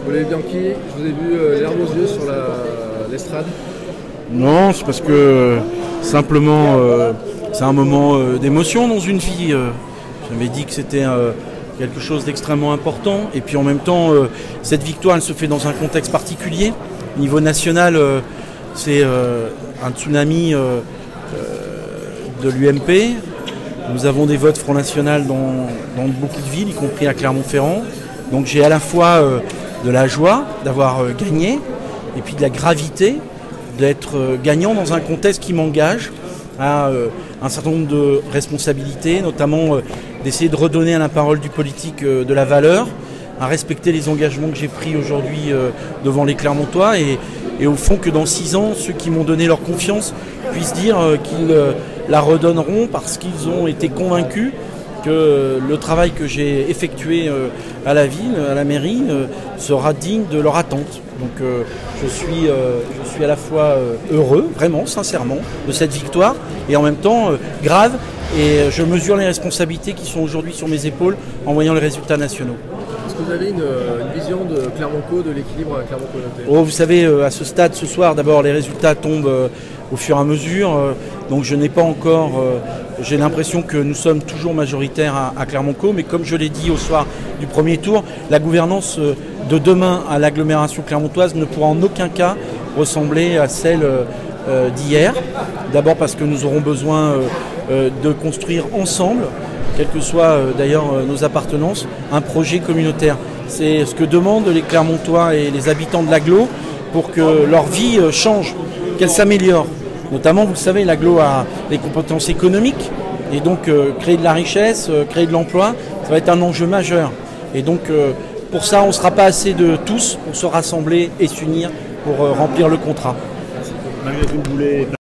Olivier Bianchi, je vous ai vu larmes aux yeux sur l'estrade. Non, c'est parce que simplement c'est un moment d'émotion dans une vie. J'avais dit que c'était quelque chose d'extrêmement important. Et puis en même temps, cette victoire, elle se fait dans un contexte particulier. Au niveau national, c'est un tsunami de l'UMP. Nous avons des votes Front National dans beaucoup de villes, y compris à Clermont-Ferrand. Donc j'ai à la fois de la joie d'avoir gagné et puis de la gravité d'être gagnant dans un contexte qui m'engage à un certain nombre de responsabilités, notamment d'essayer de redonner à la parole du politique de la valeur, à respecter les engagements que j'ai pris aujourd'hui devant les Clermontois et au fond que dans 6 ans, ceux qui m'ont donné leur confiance puissent dire qu'ils la redonneront parce qu'ils ont été convaincus que le travail que j'ai effectué à la ville, à la mairie, sera digne de leur attente. Donc je suis à la fois heureux, vraiment, sincèrement, de cette victoire, et en même temps grave, et je mesure les responsabilités qui sont aujourd'hui sur mes épaules en voyant les résultats nationaux. Est-ce que vous avez une vision de Clermont-Co, de l'équilibre à Clermont-Co? Oh, vous savez, à ce stade, ce soir, d'abord, les résultats tombent au fur et à mesure, donc je n'ai pas encore... j'ai l'impression que nous sommes toujours majoritaires à Clermont-Co, mais comme je l'ai dit au soir du premier tour, la gouvernance de demain à l'agglomération clermontoise ne pourra en aucun cas ressembler à celle d'hier. D'abord parce que nous aurons besoin de construire ensemble, quelles que soient d'ailleurs nos appartenances, un projet communautaire. C'est ce que demandent les Clermontois et les habitants de l'agglo pour que leur vie change, qu'elle s'améliore. Notamment, vous le savez, l'agglo a des compétences économiques et donc créer de la richesse, créer de l'emploi, ça va être un enjeu majeur. Et donc pour ça, on ne sera pas assez de tous pour se rassembler et s'unir pour remplir le contrat. Malgré tout, vous voulez